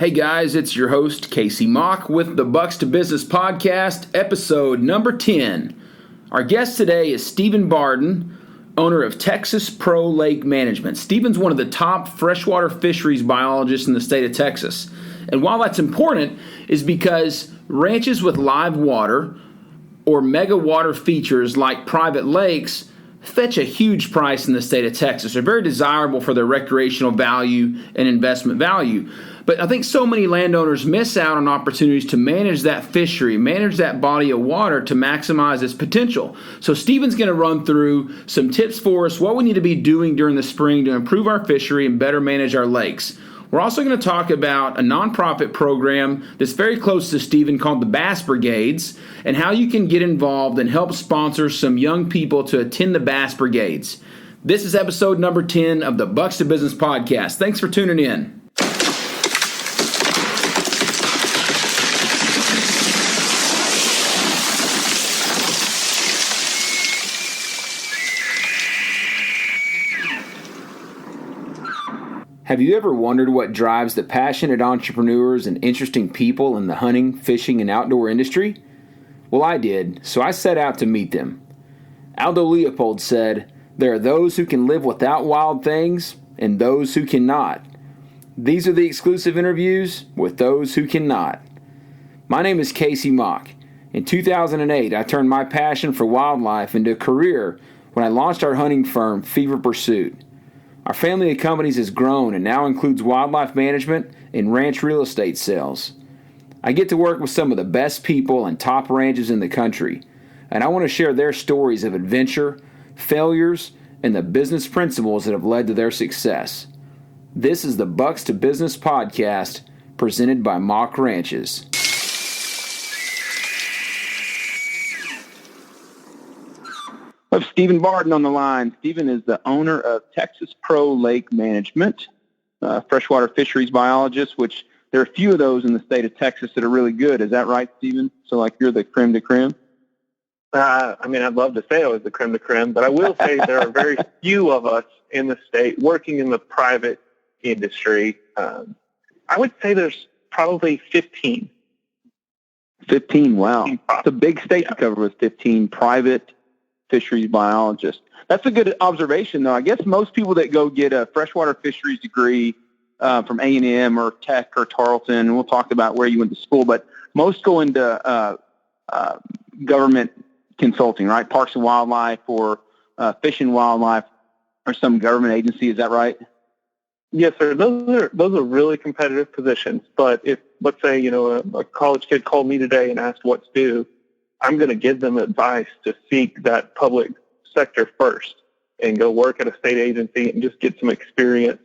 Hey guys, it's your host, Kasey Mock, with the Bucks to Business Podcast, episode number 10. Our guest today is Stephen Bardin, owner of Texas Pro Lake Management. Stephen's one of the top freshwater fisheries biologists in the state of Texas. And while that's important, is because ranches with live water or mega water features like private lakes fetch a huge price in the state of Texas. They're very desirable for their recreational value and investment value. But I think so many landowners miss out on opportunities to manage that fishery, manage that body of water to maximize its potential. So Stephen's going to run through some tips for us, what we need to be doing during the spring to improve our fishery and better manage our lakes. We're also going to talk about a nonprofit program that's very close to Stephen called the Bass Brigades and how you can get involved and help sponsor some young people to attend the Bass Brigades. This is episode number 10 of the Bucks to Business Podcast. Thanks for tuning in. Have you ever wondered what drives the passionate entrepreneurs and interesting people in the hunting, fishing, and outdoor industry? Well, I did, so I set out to meet them. Aldo Leopold said, "There are those who can live without wild things and those who cannot. These are the exclusive interviews with those who cannot." My name is Kasey Mock. In 2008, I turned my passion for wildlife into a career when I launched our hunting firm, Fever Pursuit. Our family of companies has grown and now includes wildlife management and ranch real estate sales. I get to work with some of the best people and top ranches in the country, and I want to share their stories of adventure, failures, and the business principles that have led to their success. This is the Bucks to Business Podcast, presented by Mock Ranches. I have Stephen Bardin on the line. Stephen is the owner of Texas Pro Lake Management, freshwater fisheries biologist, which there are a few of those in the state of Texas that are really good. Is that right, Stephen? So like you're the creme de creme? I'd love to say I was the creme de creme, but I will say there are very few of us in the state working in the private industry. I would say there's probably 15. 15, wow. It's a big state to cover with 15 private fisheries biologists. That's a good observation, though. I guess most people that go get a freshwater fisheries degree from A&M or Tech or Tarleton, and we'll talk about where you went to school, but most go into government consulting, right? Parks and Wildlife or Fish and Wildlife or some government agency. Is that right? Yes, sir. Those are really competitive positions. But if, let's say, a college kid called me today and asked what to do, I'm going to give them advice to seek that public sector first and go work at a state agency and just get some experience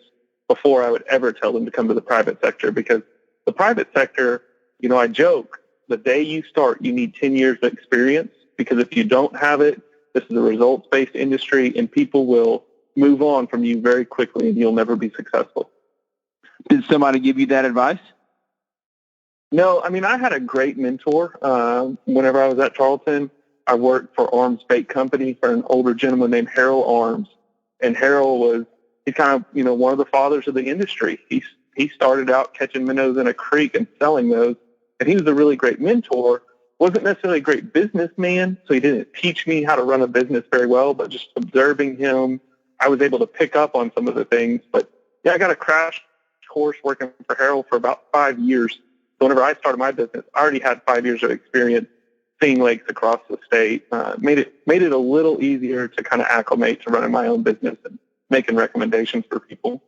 before I would ever tell them to come to the private sector. Because the private sector, I joke, the day you start, you need 10 years of experience, because if you don't have it, this is a results-based industry and people will move on from you very quickly and you'll never be successful. Did somebody give you that advice? No, I had a great mentor. Whenever I was at Tarleton, I worked for Arms Bait Company for an older gentleman named Harold Arms. And Harold he's kind of, one of the fathers of the industry. He started out catching minnows in a creek and selling those. And he was a really great mentor. Wasn't necessarily a great businessman, so he didn't teach me how to run a business very well, but just observing him, I was able to pick up on some of the things. But yeah, I got a crash course working for Harold for about 5 years. So whenever I started my business, I already had 5 years of experience seeing lakes across the state. Made it a little easier to kind of acclimate to running my own business and making recommendations for people.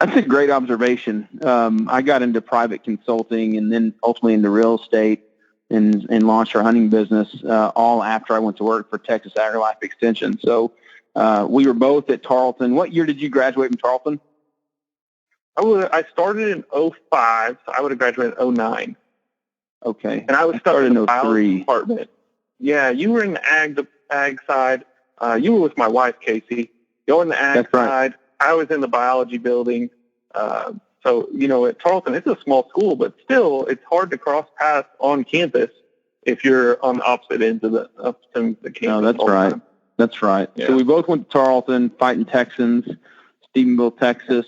That's a great observation. I got into private consulting and then ultimately into real estate and launched our hunting business all after I went to work for Texas AgriLife Extension. So we were both at Tarleton. What year did you graduate from Tarleton? I started in 2005, so I would have graduated in 2009. Okay. And I was started in the biology 03. department. Yeah, you were in the ag side. You were with my wife, Kasey. You're in the ag That's right. side. I was in the biology building. So, at Tarleton, it's a small school, but still, it's hard to cross paths on campus if you're on the opposite ends of the campus. No, that's right. That's right. Yeah. So we both went to Tarleton, fighting Texans, Stephenville, Texas.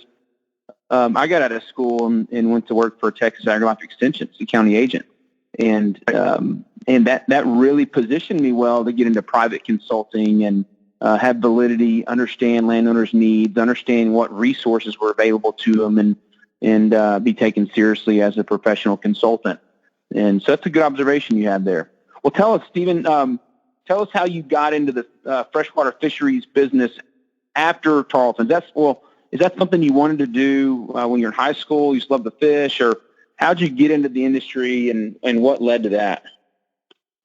I got out of school and went to work for Texas AgriLife Extension, the county agent. And that really positioned me well to get into private consulting and have validity, understand landowners' needs, understand what resources were available to them, and be taken seriously as a professional consultant. And so that's a good observation you had there. Well, tell us, Stephen, tell us how you got into the freshwater fisheries business after Tarleton. Is that something you wanted to do when you were in high school? You just loved to fish, or how'd you get into the industry, and what led to that?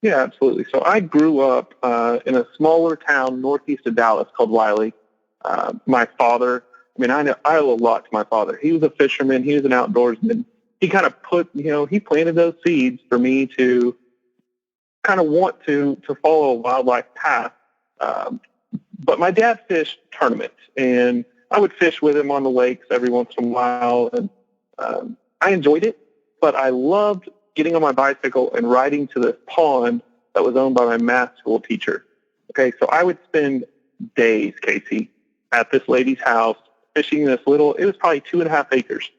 Yeah, absolutely. So I grew up in a smaller town northeast of Dallas called Wiley. My father, I owe a lot to my father. He was a fisherman. He was an outdoorsman. He kind of he planted those seeds for me to kind of want to follow a wildlife path. But my dad fished tournaments, and I would fish with him on the lakes every once in a while, and I enjoyed it, but I loved getting on my bicycle and riding to this pond that was owned by my math school teacher. Okay, so I would spend days, Kasey, at this lady's house fishing it was probably 2.5 acres.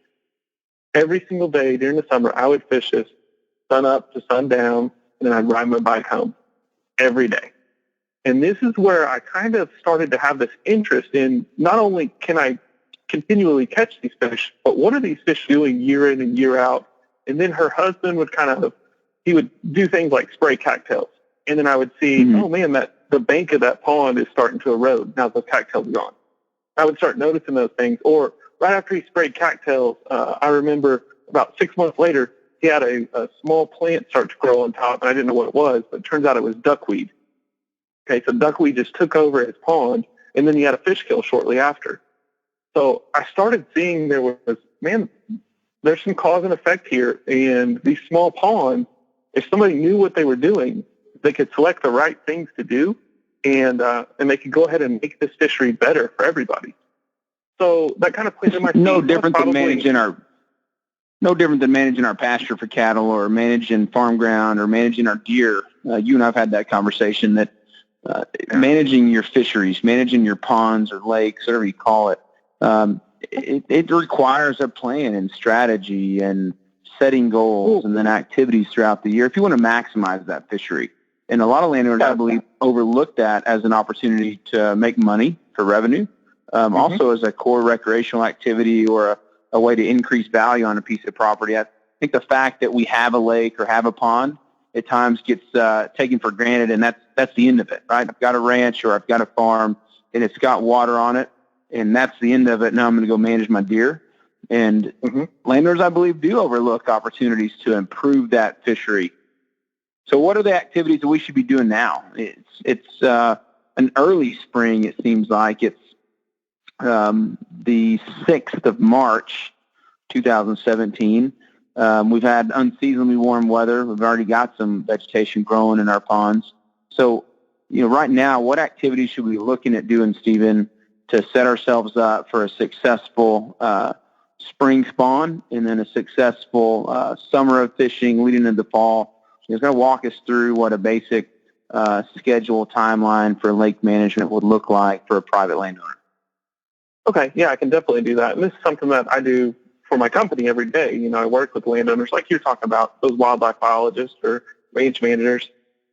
Every single day during the summer, I would fish this sun up to sundown, and then I'd ride my bike home every day. And this is where I kind of started to have this interest in not only can I continually catch these fish, but what are these fish doing year in and year out? And then her husband would he would do things like spray cattails. And then I would see, oh man, the bank of that pond is starting to erode. Now the cattails are gone. I would start noticing those things. Or right after he sprayed cattails, I remember about 6 months later, he had a small plant start to grow on top, and I didn't know what it was, but it turns out it was duckweed. Okay, so duckweed just took over his pond, and then he had a fish kill shortly after. So I started seeing there's some cause and effect here, and these small ponds, if somebody knew what they were doing, they could select the right things to do, and they could go ahead and make this fishery better for everybody. So that kind of plays in my no different than managing our pasture for cattle, or managing farm ground, or managing our deer. You and I've had that conversation that managing your fisheries, managing your ponds or lakes, whatever you call it, it requires a plan and strategy and setting goals and then activities throughout the year if you want to maximize that fishery. And a lot of landowners, I believe, overlook that as an opportunity to make money for revenue, also as a core recreational activity or a way to increase value on a piece of property. I think the fact that we have a lake or have a pond at times gets taken for granted, and that's the end of it, right? I've got a ranch or I've got a farm, and it's got water on it, and that's the end of it. Now I'm going to go manage my deer. And landowners, I believe, do overlook opportunities to improve that fishery. So what are the activities that we should be doing now? It's an early spring, it seems like. It's the 6th of March, 2017. We've had unseasonably warm weather. We've already got some vegetation growing in our ponds. So, right now, what activities should we be looking at doing, Stephen, to set ourselves up for a successful spring spawn and then a successful summer of fishing leading into the fall? He's going to walk us through what a basic schedule timeline for lake management would look like for a private landowner. Okay, yeah, I can definitely do that. And this is something that I do for my company every day. I work with landowners like you're talking about, those wildlife biologists or range managers.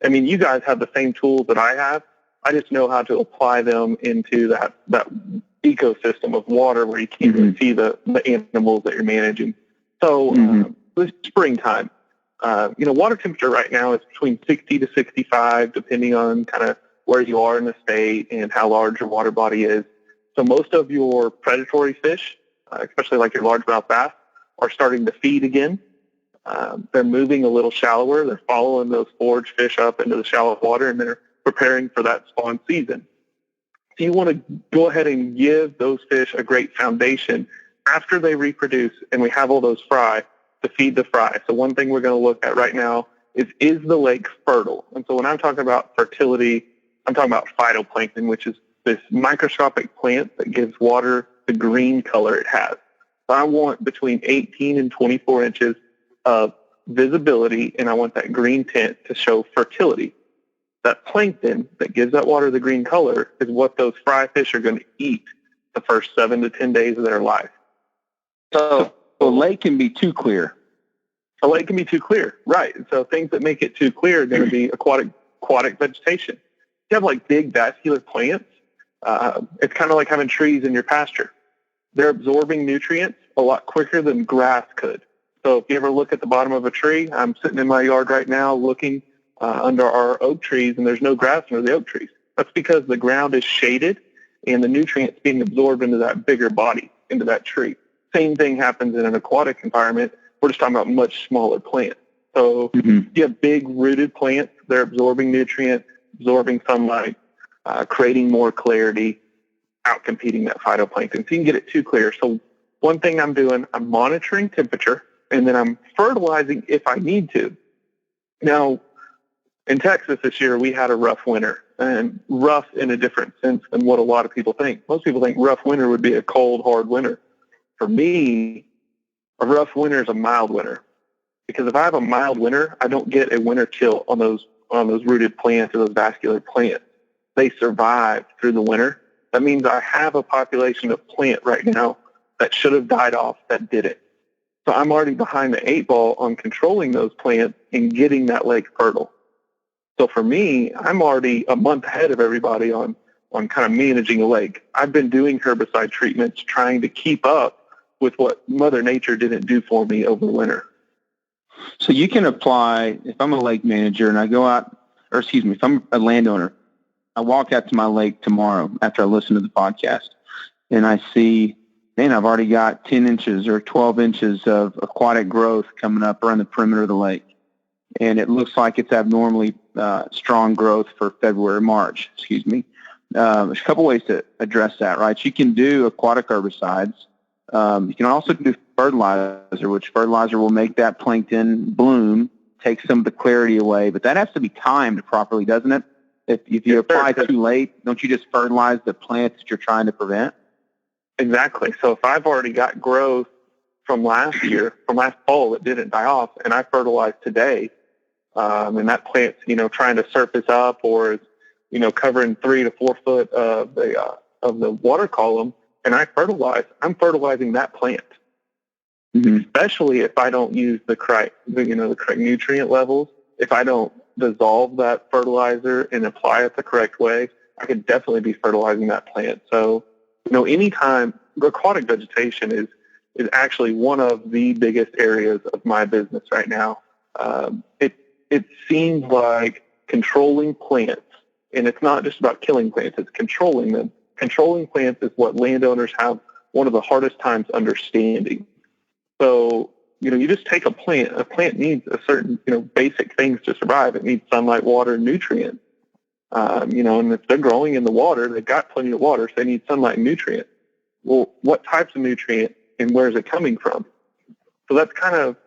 You guys have the same tools that I have. I just know how to apply them into that ecosystem of water where you can't really see the animals that you're managing. So this springtime, water temperature right now is between 60 to 65, depending on kind of where you are in the state and how large your water body is. So most of your predatory fish, especially like your largemouth bass, are starting to feed again. They're moving a little shallower. They're following those forage fish up into the shallow water, and they're preparing for that spawn season. So you want to go ahead and give those fish a great foundation after they reproduce, and we have all those fry to feed the fry. So one thing we're going to look at right now is the lake fertile? And so when I'm talking about fertility, I'm talking about phytoplankton, which is this microscopic plant that gives water the green color it has. So I want between 18 and 24 inches of visibility, and I want that green tint to show fertility. That plankton that gives that water the green color is what those fry fish are going to eat the first 7 to 10 days of their life. So a lake can be too clear. A lake can be too clear, right? So things that make it too clear are going to be aquatic vegetation. If you have like big vascular plants, it's kind of like having trees in your pasture. They're absorbing nutrients a lot quicker than grass could. So if you ever look at the bottom of a tree, I'm sitting in my yard right now looking under our oak trees, and there's no grass under the oak trees. That's because the ground is shaded and the nutrients being absorbed into that bigger body, into that tree. Same thing happens in an aquatic environment. We're just talking about much smaller plants. So you have big rooted plants. They're absorbing nutrients, absorbing sunlight, creating more clarity, outcompeting that phytoplankton. So you can get it too clear. So one thing I'm doing, I'm monitoring temperature, and then I'm fertilizing if I need to. Now, in Texas this year, we had a rough winter, and rough in a different sense than what a lot of people think. Most people think rough winter would be a cold, hard winter. For me, a rough winter is a mild winter, because if I have a mild winter, I don't get a winter kill on those rooted plants or those vascular plants. They survive through the winter. That means I have a population of plant right now that should have died off that didn't. So I'm already behind the 8 ball on controlling those plants and getting that lake fertile. So for me, I'm already a month ahead of everybody on kind of managing a lake. I've been doing herbicide treatments, trying to keep up with what Mother Nature didn't do for me over winter. So you can apply, if I'm a lake manager and I go out, or excuse me, if I'm a landowner, I walk out to my lake tomorrow after I listen to the podcast, and I see, man, I've already got 10 inches or 12 inches of aquatic growth coming up around the perimeter of the lake. And it looks like it's abnormally strong growth for February, March, excuse me. There's a couple ways to address that, right? You can do aquatic herbicides. You can also do fertilizer, which fertilizer will make that plankton bloom, take some of the clarity away, but that has to be timed properly, doesn't it? If you apply too late, don't you just fertilize the plants that you're trying to prevent? Exactly. So if I've already got growth from last year, from last fall that didn't die off, and I fertilize today, and that plant's, trying to surface up or is, covering 3 to 4 foot of the water column, and I'm fertilizing that plant. Especially if I don't use the correct nutrient levels. If I don't dissolve that fertilizer and apply it the correct way, I could definitely be fertilizing that plant. So, anytime aquatic vegetation is actually one of the biggest areas of my business right now. It seems like controlling plants, and it's not just about killing plants, it's controlling them. Controlling plants is what landowners have one of the hardest times understanding. So, you just take a plant. A plant needs a certain, basic things to survive. It needs sunlight, water, and nutrients. And if they're growing in the water, they've got plenty of water, so they need sunlight and nutrients. Well, what types of nutrient and where is it coming from? So that's kind of,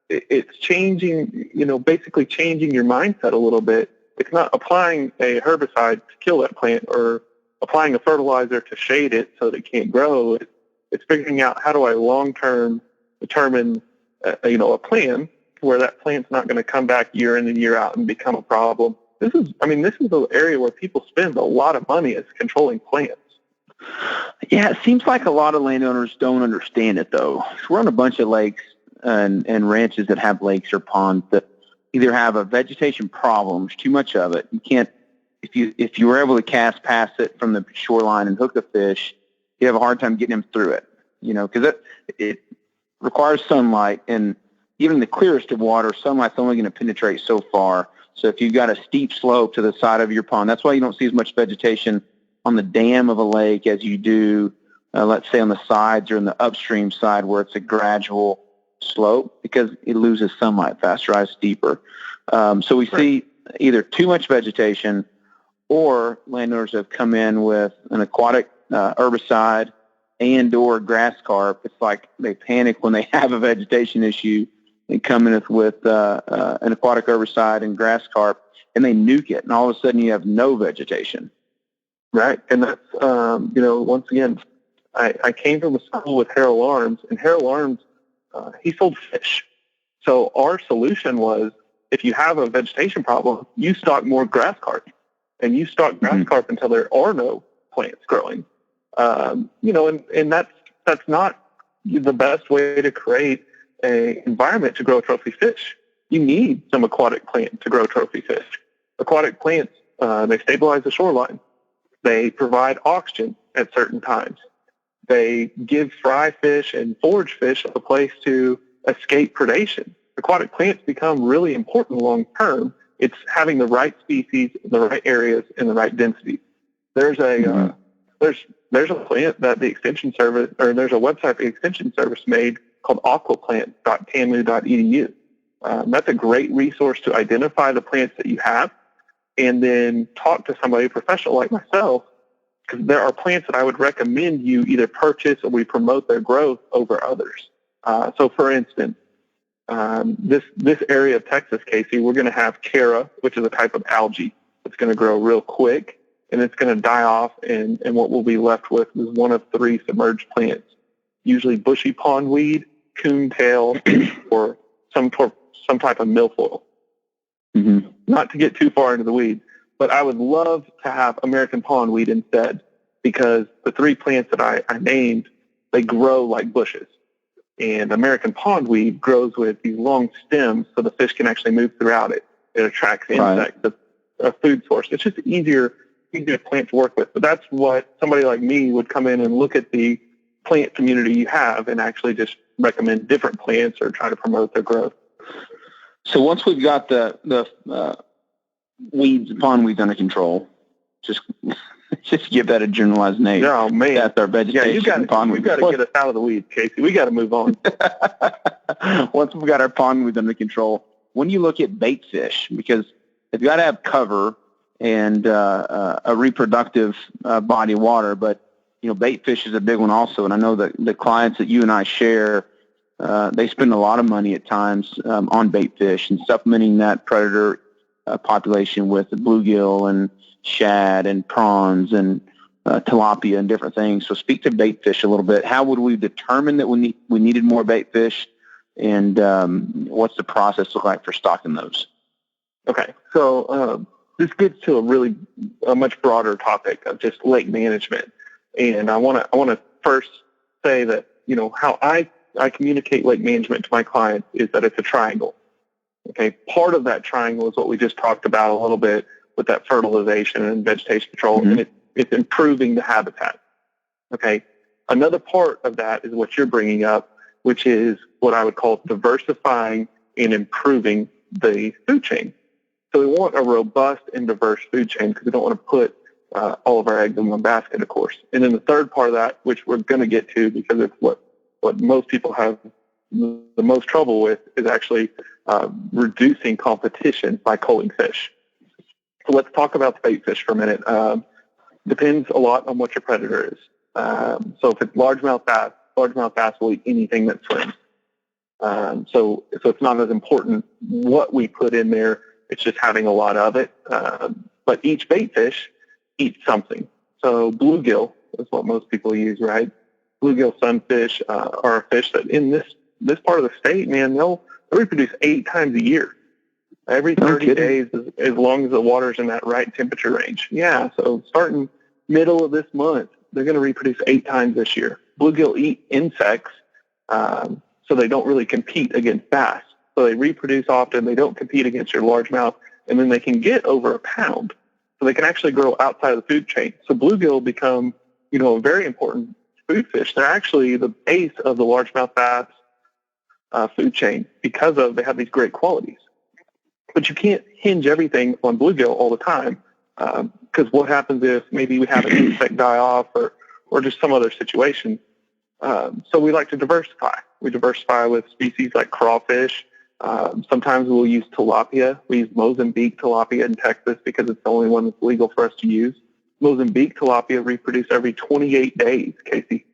it's changing, basically changing your mindset a little bit. It's not applying a herbicide to kill that plant or applying a fertilizer to shade it so that it can't grow. It's figuring out, how do I long-term determine, a plan where that plant's not going to come back year in and year out and become a problem. This is an area where people spend a lot of money as controlling plants. Yeah, it seems like a lot of landowners don't understand it, though. We're on a bunch of lakes and ranches that have lakes or ponds that either have a vegetation problem, there's too much of it. You can't, if you were able to cast past it from the shoreline and hook a fish, you have a hard time getting them through it, because it requires sunlight, and even the clearest of water, sunlight's only going to penetrate so far. So if you've got a steep slope to the side of your pond, that's why you don't see as much vegetation on the dam of a lake as you do, let's say, on the sides or in the upstream side where it's a gradual slope, because it loses sunlight faster, right? It's deeper. So we see either too much vegetation, or landowners have come in with an aquatic herbicide and or grass carp. It's like they panic when they have a vegetation issue and come in with an aquatic herbicide and grass carp, and they nuke it, and all of a sudden you have no vegetation. Right, and that's, once again, I came from a school with Harold Arms, and Harold Arms, he sold fish. So our solution was, if you have a vegetation problem, you stock more grass carp, and you stock grass carp until there are no plants growing. And that's not the best way to create an environment to grow trophy fish. You need some aquatic plant to grow trophy fish. Aquatic plants, they stabilize the shoreline. They provide oxygen at certain times. They give fry fish and forage fish a place to escape predation. Aquatic plants become really important long term. It's having the right species, the right areas, and the right density. There's a there's a plant that the Extension Service, or there's a website the Extension Service made called aquaplant.tamu.edu. That's a great resource to identify the plants that you have, and then talk to somebody professional like myself, because there are plants that I would recommend you either purchase or we promote their growth over others. So, for instance, this area of Texas, Kasey, we're going to have Cara, which is a type of algae that's going to grow real quick, and it's going to die off, and what we'll be left with is one of 3 submerged plants, usually bushy pondweed, coontail, or some type of milfoil. Mm-hmm. Not to get too far into the weeds, but I would love to have American pondweed instead, because the 3 plants that I named, they grow like bushes. And American pondweed grows with these long stems so the fish can actually move throughout it. It attracts insects, a food source. It's just easier plant to work with. But that's what somebody like me would come in and look at the plant community you have and actually just recommend different plants or try to promote their growth. So once we've got the pondweeds under control, just give that a generalized name. Oh, man. That's our vegetation. Yeah, we've got to get us out of the weeds, Kasey. We got to move on. Once we've got our pondweeds under control, when you look at bait fish, because they've got to have cover and a reproductive body of water, but bait fish is a big one also. And I know that the clients that you and I share, they spend a lot of money at times on bait fish and supplementing that predator population with bluegill and shad and prawns and tilapia and different things. So speak to bait fish a little bit. How would we determine that we needed more bait fish, and what's the process look like for stocking those? Okay, so this gets to a much broader topic of just lake management, and I want to first say that how I communicate lake management to my clients is that it's a triangle. Okay, part of that triangle is what we just talked about a little bit with that fertilization and vegetation control, mm-hmm. and it's improving the habitat. Okay, another part of that is what you're bringing up, which is what I would call diversifying and improving the food chain. So we want a robust and diverse food chain because we don't want to put all of our eggs in one basket, of course. And then the third part of that, which we're going to get to because it's what most people have the most trouble with, is actually reducing competition by culling fish. So let's talk about the bait fish for a minute. Depends a lot on what your predator is. So if it's largemouth bass will eat anything that swims. So it's not as important what we put in there. It's just having a lot of it. But each bait fish eats something. So bluegill is what most people use, right? Bluegill sunfish are a fish that in this part of the state, man, they'll reproduce 8 times a year. Every 30 days, as long as the water's in that right temperature range. Yeah, so starting middle of this month, they're going to reproduce 8 times this year. Bluegill eat insects, so they don't really compete against bass. So they reproduce often, they don't compete against your largemouth, and then they can get over a pound. So they can actually grow outside of the food chain. So bluegill become, a very important food fish. They're actually the base of the largemouth bass food chain because they have these great qualities. But you can't hinge everything on bluegill all the time, because what happens if maybe we have an insect die off or just some other situation. So we like to diversify. We diversify with species like crawfish. Sometimes we'll use tilapia. We use Mozambique tilapia in Texas because it's the only one that's legal for us to use. Mozambique tilapia reproduce every 28 days, Kasey.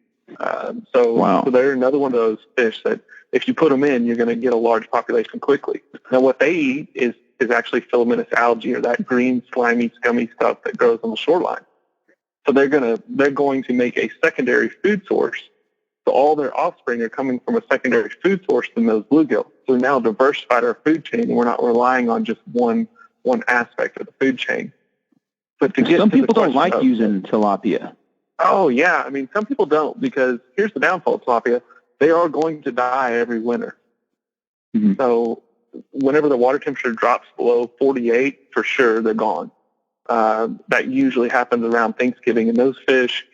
So they're another one of those fish that if you put them in, you're going to get a large population quickly. Now, what they eat is actually filamentous algae, or that green, slimy, scummy stuff that grows on the shoreline. So they're going to make a secondary food source. So all their offspring are coming from a secondary food source than those bluegill. So now diversified our food chain, and we're not relying on just one aspect of the food chain. But some people don't like using tilapia. Oh, yeah. I mean, some people don't, because here's the downfall of tilapia. they are going to die every winter. Mm-hmm. So whenever the water temperature drops below 48, for sure, they're gone. That usually happens around Thanksgiving. And those fish,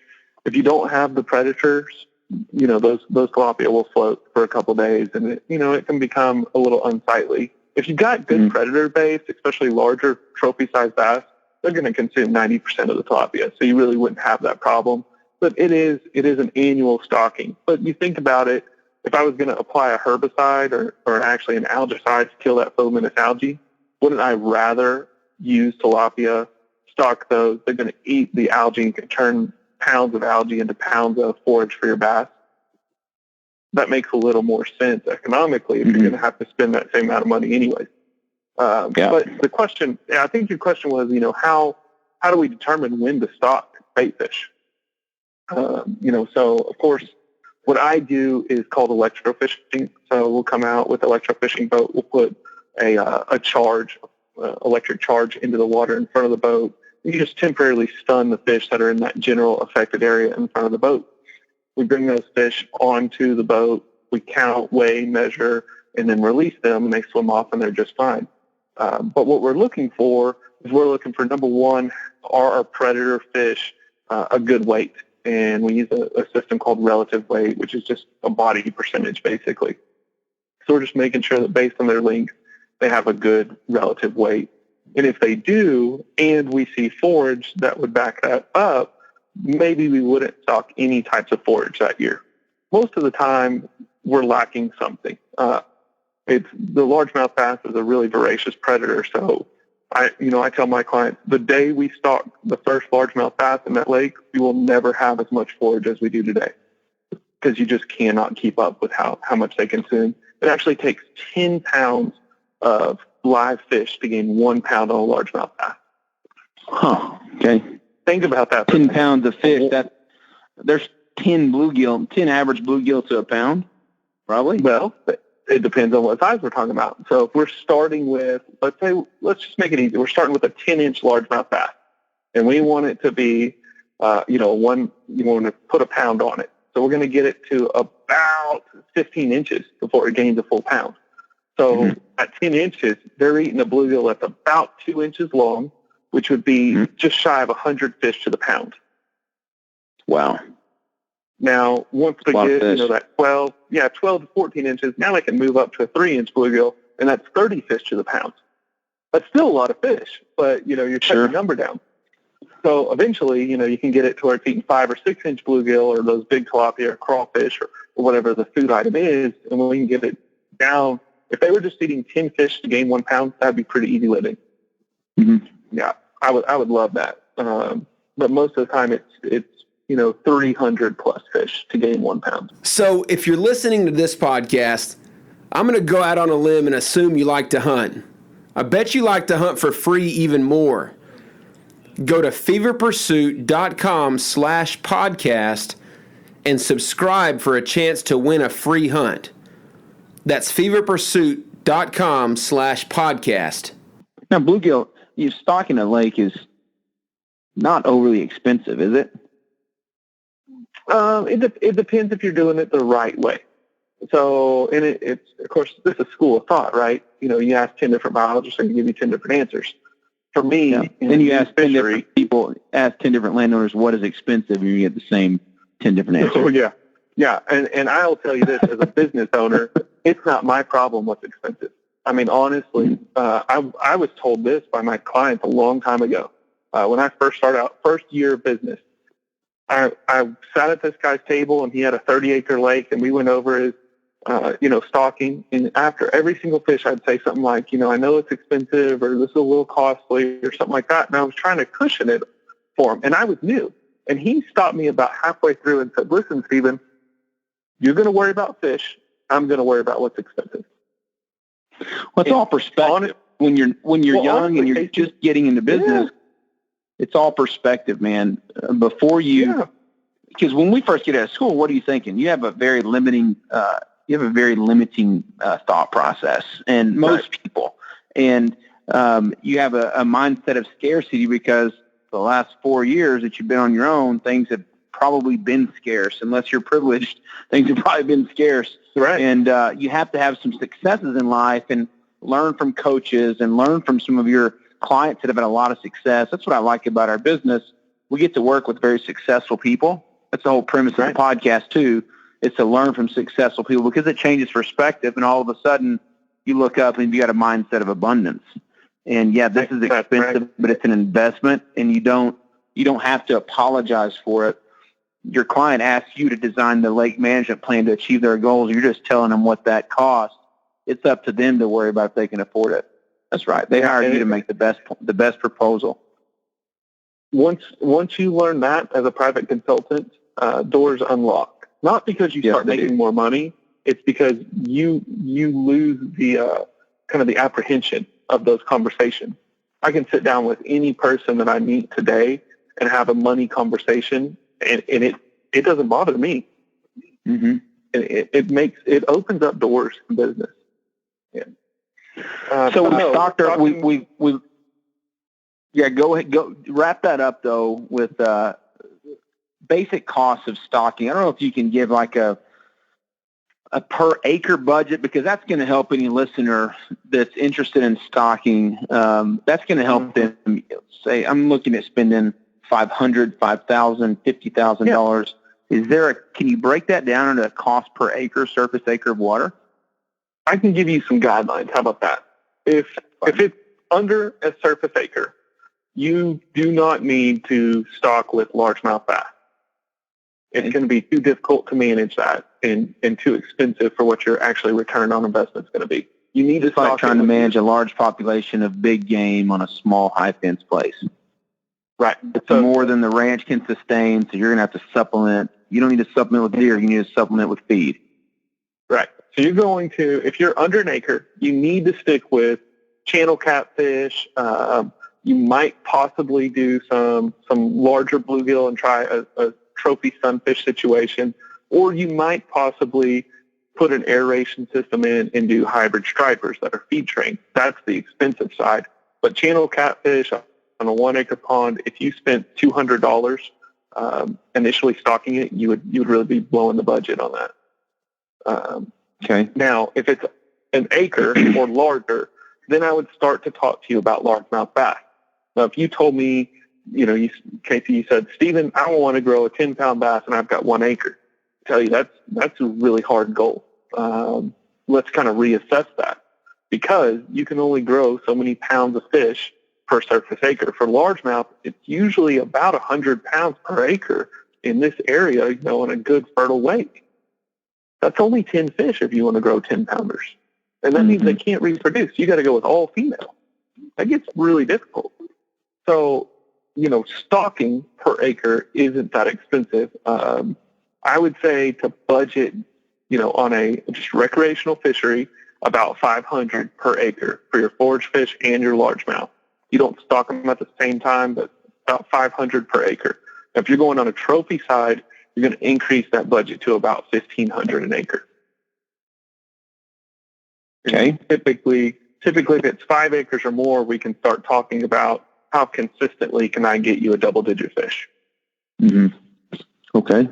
if you don't have the predators, those tilapia will float for a couple of days, and it can become a little unsightly. If you've got good predator base, especially larger trophy-sized bass, they're going to consume 90% of the tilapia, so you really wouldn't have that problem. But it is an annual stocking. But you think about it, if I was going to apply a herbicide or actually an algicide to kill that filamentous algae, wouldn't I rather use tilapia, stock those? They're going to eat the algae and can turn pounds of algae into pounds of forage for your bass. That makes a little more sense economically if you're going to have to spend that same amount of money anyways. But the question, I think your question was, how do we determine when to stock bait fish? So of course, what I do is called electrofishing. So we'll come out with an electrofishing boat. We'll put a electric charge into the water in front of the boat. You just temporarily stun the fish that are in that general affected area in front of the boat. We bring those fish onto the boat. We count, weigh, measure, and then release them, and they swim off, and they're just fine. But what we're looking for is number one, are our predator fish a good weight? And we use a system called relative weight, which is just a body percentage, basically. So we're just making sure that based on their length, they have a good relative weight. And if they do, and we see forage that would back that up, maybe we wouldn't stock any types of forage that year. Most of the time, we're lacking something. The largemouth bass is a really voracious predator. So I tell my clients, the day we stock the first largemouth bass in that lake, we will never have as much forage as we do today, because you just cannot keep up with how much they consume. It actually takes 10 pounds of live fish to gain 1 pound on a largemouth bass. Huh. Okay. Think about that. 10 pounds of fish. There's 10 average bluegill to a pound, probably. Well, it depends on what size we're talking about. So if we're starting with, let's just make it easy. We're starting with a 10-inch largemouth bass, and we want it to be, you want to put a pound on it. So we're going to get it to about 15 inches before it gains a full pound. So at 10 inches, they're eating a bluegill that's about 2 inches long, which would be just shy of 100 fish to the pound. Wow. Now, once they get, that 12 to 14 inches, now they can move up to a 3-inch bluegill, and that's 30 fish to the pound. That's still a lot of fish, but, you're cutting the number down. So eventually, you can get it to where it's eating 5 or 6 inch bluegill or those big tilapia or crawfish or whatever the food item is, and we can get it down. If they were just eating 10 fish to gain 1 pound, that'd be pretty easy living. Mm-hmm. Yeah, I would love that. But most of the time, it's 300 plus fish to gain 1 pound. So if you're listening to this podcast, I'm going to go out on a limb and assume you like to hunt. I bet you like to hunt for free even more. Go to feverpursuit.com/podcast and subscribe for a chance to win a free hunt. That's feverpursuit.com/podcast. Now, bluegill, stocking a lake is not overly expensive, is it? It depends if you're doing it the right way. So, and it's, of course, this is school of thought, right? You ask 10 different biologists, they can give you 10 different answers. For me, then you ask 10 different people, ask 10 different landowners what is expensive, and you get the same 10 different answers. Oh, yeah. Yeah, and I'll tell you this, as a business owner, it's not my problem what's expensive. I mean, honestly, I was told this by my clients a long time ago. When I first started out, first year of business, I sat at this guy's table, and he had a 30-acre lake, and we went over his, stocking. And after every single fish, I'd say something like, I know it's expensive, or this is a little costly, or something like that. And I was trying to cushion it for him, and I was new. And he stopped me about halfway through and said, "Listen, Stephen, you're going to worry about fish. I'm going to worry about what's expensive." Well, it's all perspective. When you're young and you're just getting into business, it's all perspective, man. Because when we first get out of school, what are you thinking? You have a very limiting thought process, and most people, and you have a mindset of scarcity because the last 4 years that you've been on your own, things have probably been scarce. Unless you're privileged, things have probably been scarce. Right. And you have to have some successes in life and learn from coaches and learn from some of your clients that have had a lot of success. That's what I like about our business. We get to work with very successful people. That's the whole premise of the podcast too. It's to learn from successful people because it changes perspective, and all of a sudden you look up and you got a mindset of abundance. And yeah, this is expensive, but it's an investment, and you don't have to apologize for it. Your client asks you to design the lake management plan to achieve their goals. You're just telling them what that costs. It's up to them to worry about if they can afford it. That's right. They hired you to make the best proposal. Once you learn that as a private consultant, doors unlock. Not because you start making more money. It's because you lose the kind of the apprehension of those conversations. I can sit down with any person that I meet today and have a money conversation, and it doesn't bother me. Mm-hmm. And it opens up doors in business. Yeah. So Doctor, we go ahead, go wrap that up though with basic costs of stocking. I don't know if you can give like a per acre budget, because that's going to help any listener that's interested in stocking. That's going to help them say, I'm looking at spending $500, $5,000, $50,000. Yeah. Can you break that down into a cost per acre, surface acre of water? I can give you some guidelines. How about that? If it's under a surface acre, you do not need to stock with largemouth bass. It's going to be too difficult to manage that and too expensive for what your actually return on investment is going to be. You need to stock trying to manage a large population of big game on a small high fence place. Right. It's more than the ranch can sustain, so you're going to have to supplement. You don't need to supplement with deer. You need to supplement with feed. Right. So you're going to, if you're under an acre, you need to stick with channel catfish. You might possibly do some larger bluegill and try a trophy sunfish situation, or you might possibly put an aeration system in and do hybrid stripers that are feed trained. That's the expensive side. But channel catfish on a 1 acre pond, if you spent $200 initially stocking it, you would really be blowing the budget on that. Okay. Now, if it's an acre or larger, then I would start to talk to you about largemouth bass. Now, if you told me, Kasey, you said, Stephen, I want to grow a 10-pound bass and I've got 1 acre. I tell you, that's a really hard goal. Let's kind of reassess that, because you can only grow so many pounds of fish per surface acre. For largemouth, it's usually about 100 pounds per acre in this area, in a good fertile lake. That's only 10 fish if you want to grow 10-pounders. And that means they can't reproduce. You got to go with all female. That gets really difficult. So, stocking per acre isn't that expensive. I would say to budget, on a just recreational fishery, about $500 per acre for your forage fish and your largemouth. You don't stock them at the same time, but about $500 per acre. Now, if you're going on a trophy side, you're going to increase that budget to about $1,500 an acre. Okay. And typically, if it's 5 acres or more, we can start talking about how consistently can I get you a double-digit fish. Mm-hmm. Okay.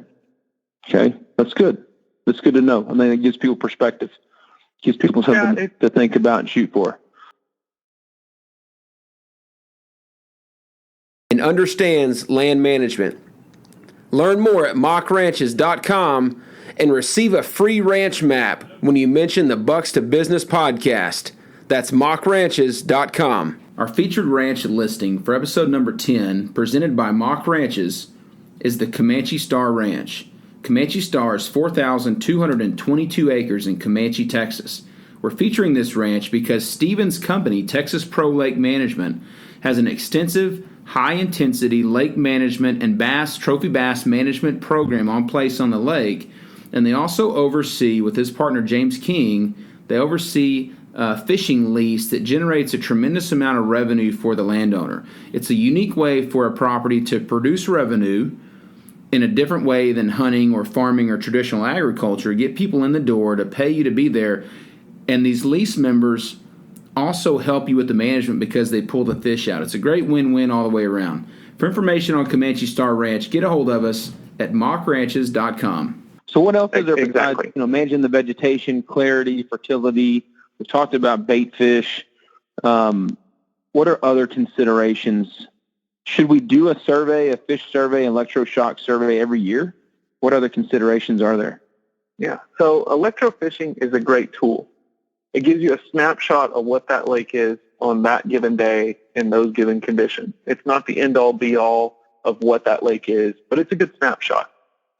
That's good. That's good to know. I mean, it gives people perspective. It gives people something to think about and shoot for. And understands land management. Learn more at mockranches.com and receive a free ranch map when you mention the Bucks to Business podcast. That's mockranches.com. Our featured ranch listing for episode number 10, presented by Mock Ranches, is the Comanche Star Ranch. Comanche Star is 4,222 acres in Comanche, Texas. We're featuring this ranch because Stephen's company, Texas Pro Lake Management, has an extensive, high-intensity lake management and trophy bass management program on place on the lake, and they also oversee, with his partner James King, they oversee a fishing lease that generates a tremendous amount of revenue for the landowner. It's a unique way for a property to produce revenue in a different way than hunting or farming or traditional agriculture, get people in the door to pay you to be there, and these lease members also help you with the management because they pull the fish out. It's a great win-win all the way around. For information on Comanche Star Ranch, get a hold of us at mockranches.com. So what else is there besides, Exactly. managing the vegetation, clarity, fertility? We talked about bait fish. What are other considerations? Should we do a survey, a fish survey, electroshock survey every year? What other considerations are there? Yeah. So electrofishing is a great tool. It gives you a snapshot of what that lake is on that given day in those given conditions. It's not the end-all, be-all of what that lake is, but it's a good snapshot.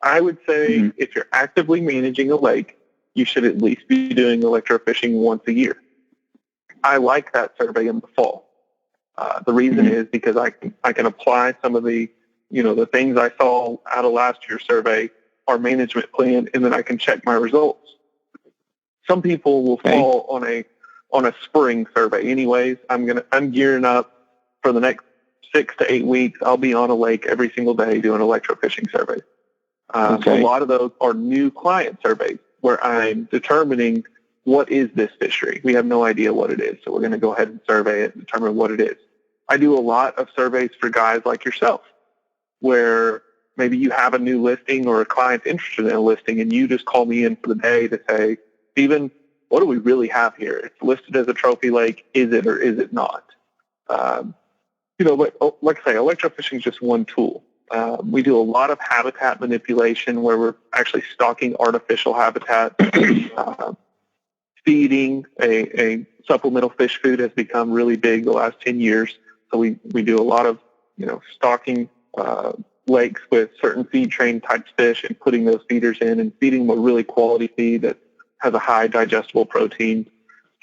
I would say if you're actively managing a lake, you should at least be doing electrofishing once a year. I like that survey in the fall. The reason is because I can apply some of the, the things I saw out of last year's survey, our management plan, and then I can check my results. Some people will fall on a spring survey. Anyways, I'm gearing up for the next 6 to 8 weeks. I'll be on a lake every single day doing electrofishing surveys. So a lot of those are new client surveys where I'm determining what is this fishery. We have no idea what it is, so we're going to go ahead and survey it and determine what it is. I do a lot of surveys for guys like yourself where maybe you have a new listing or a client's interested in a listing and you just call me in for the day to say, Stephen, what do we really have here? It's listed as a trophy lake. Is it or is it not? But like I say, electrofishing is just one tool. We do a lot of habitat manipulation where we're actually stocking artificial habitat. Feeding a supplemental fish food has become really big the last 10 years. So we do a lot of, stocking lakes with certain feed train type fish and putting those feeders in and feeding them a really quality feed that has a high digestible protein.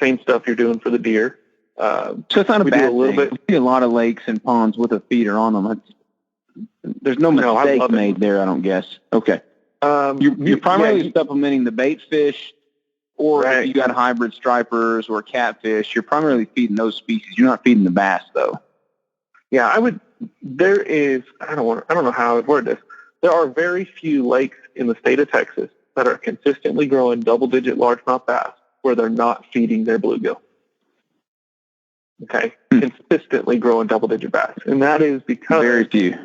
Same stuff you're doing for the deer. So it's not a bad thing. We see a lot of lakes and ponds with a feeder on them. There's no mistake made there, I don't guess. Okay. You're primarily supplementing the bait fish, or if you got hybrid stripers or catfish, you're primarily feeding those species. You're not feeding the bass, though. Yeah, I don't know how I would word this. There are very few lakes in the state of Texas that are consistently growing double-digit largemouth bass where they're not feeding their bluegill. Okay? Consistently growing double-digit bass. And that is because... Very few.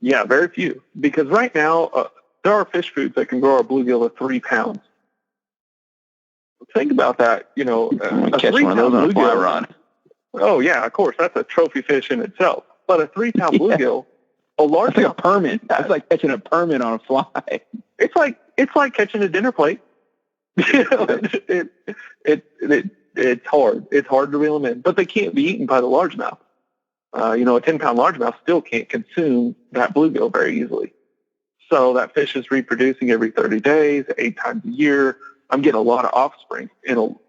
Yeah, very few. Because right now, there are fish foods that can grow our bluegill to 3 pounds. Think about that, a catch one of those on a fly rod. Oh, yeah, of course. That's a trophy fish in itself. But a 3-pound bluegill, that's like a permit. That's like catching a permit on a fly. It's like catching a dinner plate. It's hard. It's hard to reel them in. But they can't be eaten by the largemouth. A 10-pound largemouth still can't consume that bluegill very easily. So that fish is reproducing every 30 days, 8 times a year. I'm getting a lot of offspring.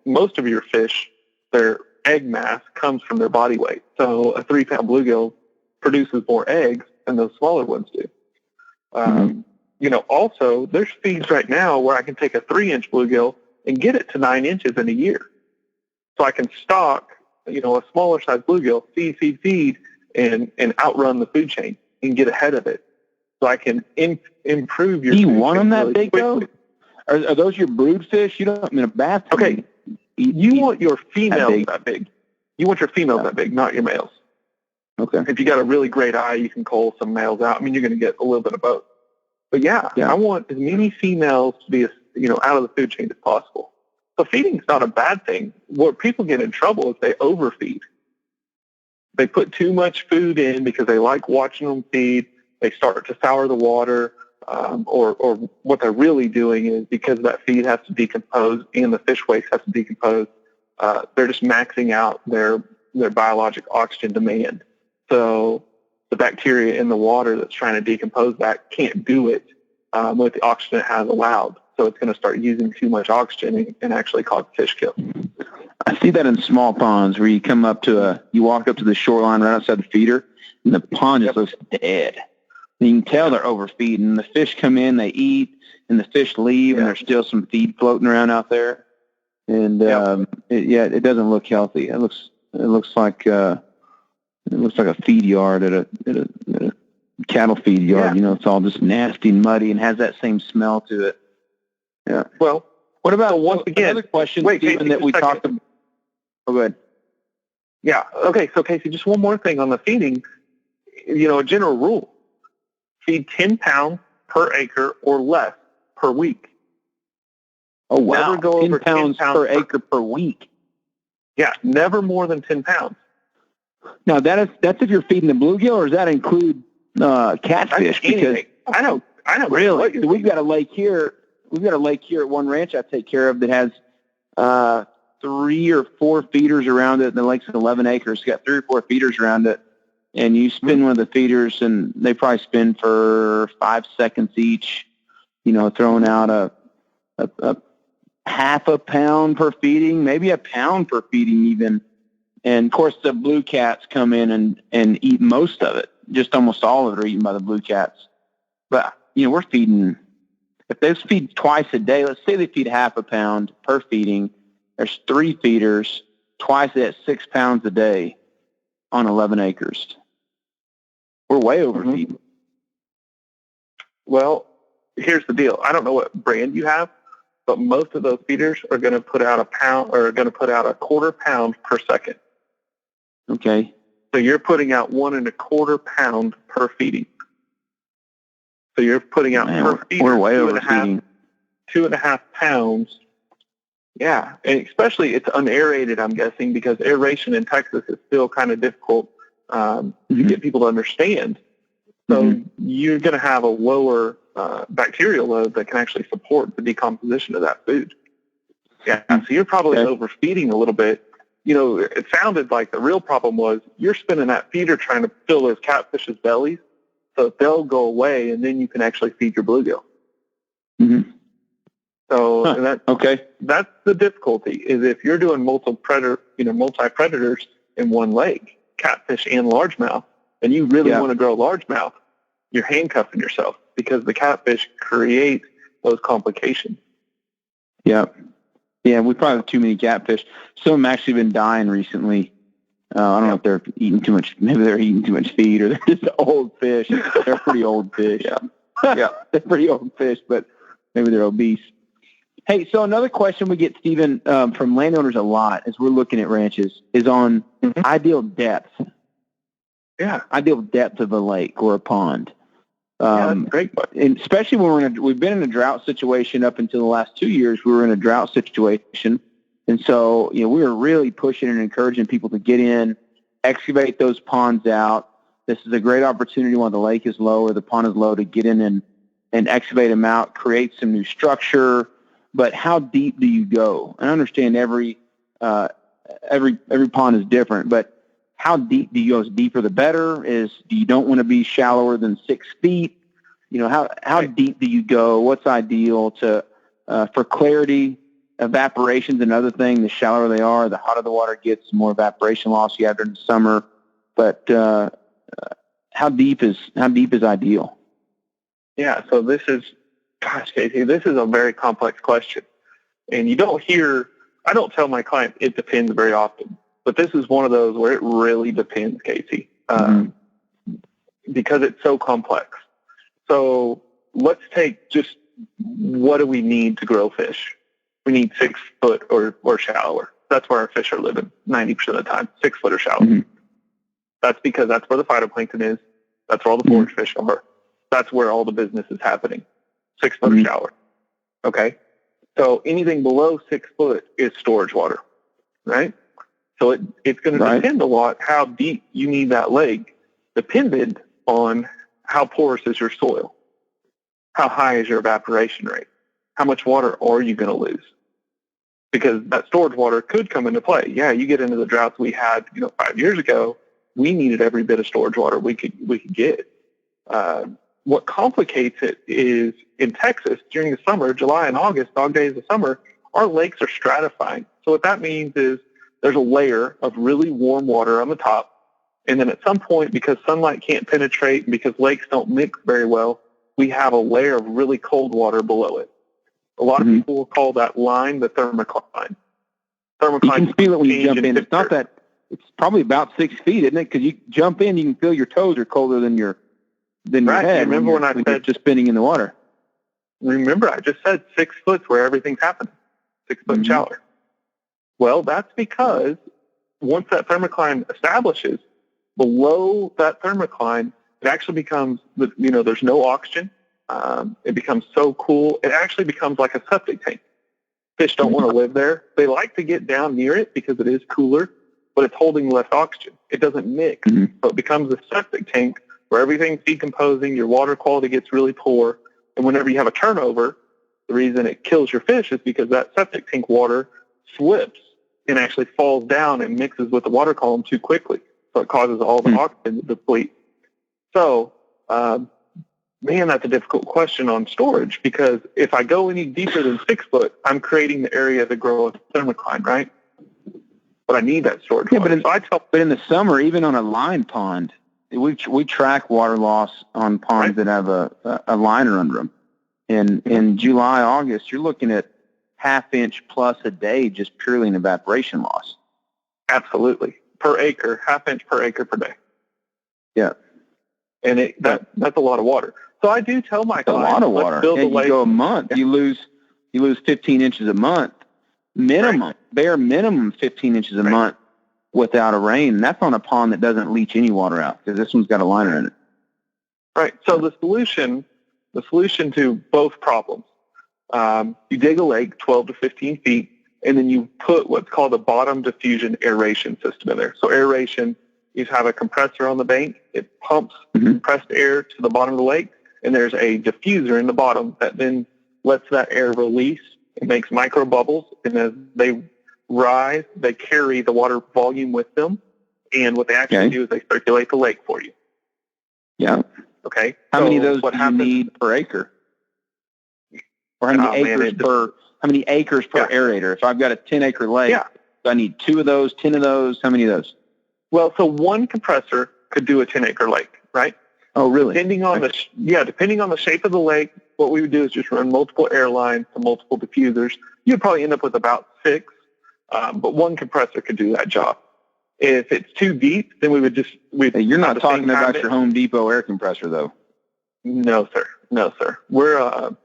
Most of your fish, their egg mass comes from their body weight. So a 3-pound bluegill produces more eggs than those smaller ones do. Also, there's feeds right now where I can take a 3-inch bluegill and get it to 9 inches in a year. So I can stock, a smaller size bluegill, feed, and outrun the food chain and get ahead of it. So I can improve your. Do you want them that big though? Are those your brood fish? You don't. A bass. Okay. You want your females that big. You want your females that big, not your males. Okay. If you got a really great eye, you can cull some males out. You're going to get a little bit of both. But yeah, I want as many females to be, out of the food chain as possible. So feeding is not a bad thing. Where people get in trouble is they overfeed. They put too much food in because they like watching them feed. They start to sour the water, or what they're really doing is because that feed has to decompose and the fish waste has to decompose, they're just maxing out their biologic oxygen demand. So the bacteria in the water that's trying to decompose that can't do it with the oxygen it has allowed. So it's going to start using too much oxygen and actually cause fish kill. I see that in small ponds where you walk up to the shoreline right outside the feeder, and the pond just looks dead. And you can tell they're overfeeding. The fish come in, they eat, and the fish leave, and there's still some feed floating around out there. And it doesn't look healthy. It looks like a feed yard at a cattle feed yard. It's all just nasty and muddy and has that same smell to it. Yeah. Well, what about once again? Another question, Stephen, that we talked about. Oh, go ahead. Yeah. Okay. So, Kasey, just one more thing on the feeding. A general rule: feed 10 pounds per acre or less per week. Oh, wow. Never go 10 over pounds 10 per acre per week. Yeah, never more than 10 pounds. Now, that's if you're feeding the bluegill, or does that include catfish? Because I know. really, so we've got a lake here. We've got a lake here at one ranch I take care of that has 3 or 4 feeders around it. The lake's 11 acres. It's got 3 or 4 feeders around it. And you spin one of the feeders, and they probably spin for 5 seconds each, throwing out a half a pound per feeding, maybe a pound per feeding even. And, of course, the blue cats come in and eat most of it. Just almost all of it are eaten by the blue cats. But, we're feeding, if they feed twice a day, let's say they feed half a pound per feeding, there's 3 feeders, twice that 6 pounds a day on 11 acres. We're way overfeeding. Well, here's the deal. I don't know what brand you have, but most of those feeders are going to put out a pound, or going to put out a quarter pound per second. Okay. So you're putting out 1 1/4 pound per feeding. So you're putting out per feeder. We're way overfeeding. 2.5 pounds. Yeah, and especially it's unaerated, I'm guessing, because aeration in Texas is still kind of difficult to get people to understand. So you're going to have a lower bacterial load that can actually support the decomposition of that food. Yeah, so you're probably overfeeding a little bit. It sounded like the real problem was you're spinning that feeder trying to fill those catfish's bellies so they'll go away, and then you can actually feed your bluegill. So that's the difficulty, is if you're doing multi-predators in one lake, catfish and largemouth, and you really want to grow largemouth, you're handcuffing yourself because the catfish create those complications. Yeah. Yeah, we probably have too many catfish. Some of them actually been dying recently. I don't know if they're eating too much. Maybe they're eating too much feed, or they're just old fish. They're pretty old fish. Yeah, they're pretty old fish, but maybe they're obese. Hey, so another question we get, Stephen, from landowners a lot as we're looking at ranches is on ideal depth. Yeah. Ideal depth of a lake or a pond. That's great. And especially when we've been in a drought situation up until the last 2 years. We were in a drought situation. And so, we were really pushing and encouraging people to get in, excavate those ponds out. This is a great opportunity while the lake is low or the pond is low to get in and excavate them out, create some new structure. But how deep do you go? I understand every pond is different, but how deep do you go? Is deeper the better? You don't want to be shallower than 6 feet? How deep do you go? What's ideal for clarity? Evaporation's another thing. The shallower they are, the hotter the water gets, the more evaporation loss you have during the summer. But how deep is ideal? Yeah. So this is, Kasey, this is a very complex question, and I don't tell my clients it depends very often. But this is one of those where it really depends, Kasey, because it's so complex. So let's take just what do we need to grow fish? We need 6 foot or shallower. That's where our fish are living 90% of the time, 6 foot or shallower. That's because that's where the phytoplankton is. That's where all the forage fish are. That's where all the business is happening, 6 foot or shallower. Okay? So anything below 6 foot is storage water, right? So it's going to depend a lot how deep you need that lake, dependent on how porous is your soil, how high is your evaporation rate, how much water are you going to lose? Because that storage water could come into play. Yeah, you get into the droughts we had 5 years ago, we needed every bit of storage water we could get. What complicates it is in Texas during the summer, July and August, dog days of summer, our lakes are stratifying. So what that means is there's a layer of really warm water on the top, and then at some point, because sunlight can't penetrate and because lakes don't mix very well, we have a layer of really cold water below it. A lot of people will call that line the thermocline. You can feel it when you jump in. It's not that. It's probably about 6 feet, isn't it? Because you jump in, you can feel your toes are colder than your head. Remember when I said you're just spinning in the water? Remember, I just said 6 foot's where everything's happening. 6 foot and shallower. Well, that's because once that thermocline establishes, below that thermocline, it actually becomes, there's no oxygen, It becomes so cool. It actually becomes like a septic tank. Fish don't want to live there. They like to get down near it because it is cooler, but it's holding less oxygen. It doesn't mix. So it becomes a septic tank where everything's decomposing, your water quality gets really poor, and whenever you have a turnover, the reason it kills your fish is because that septic tank water slips and actually falls down and mixes with the water column too quickly. So it causes all the oxygen to deplete. So, man, that's a difficult question on storage, because if I go any deeper than 6 foot, I'm creating the area to grow a thermocline, right? But I need that storage. Yeah, but in the summer, even on a line pond, we track water loss on ponds that have a liner under them. In July, August, you're looking at half-inch plus a day just purely in evaporation loss. Absolutely. Per acre, half-inch per acre per day. Yeah. And that's a lot of water. So I do tell my clients, a lot of water. You go a month, you lose 15 inches a month, bare minimum 15 inches a month without a rain. And that's on a pond that doesn't leach any water out, because this one's got a liner in it. Right. So the solution to both problems, you dig a lake 12 to 15 feet, and then you put what's called a bottom diffusion aeration system in there. So aeration, you have a compressor on the bank. It pumps compressed air to the bottom of the lake, and there's a diffuser in the bottom that then lets that air release. It makes micro bubbles, and as they rise, they carry the water volume with them, and what they actually do is they circulate the lake for you. Yeah. Okay. How many of those do you need per acre? Or how many acres per aerator? If I've got a 10-acre lake, do I need 2 of those, 10 of those? How many of those? Well, so one compressor could do a 10-acre lake, right? Oh, really? Depending on the shape of the lake, what we would do is just run multiple air lines to multiple diffusers. You'd probably end up with about 6, but one compressor could do that job. If it's too deep, then you're not talking about your Home Depot air compressor, though. No, sir. We're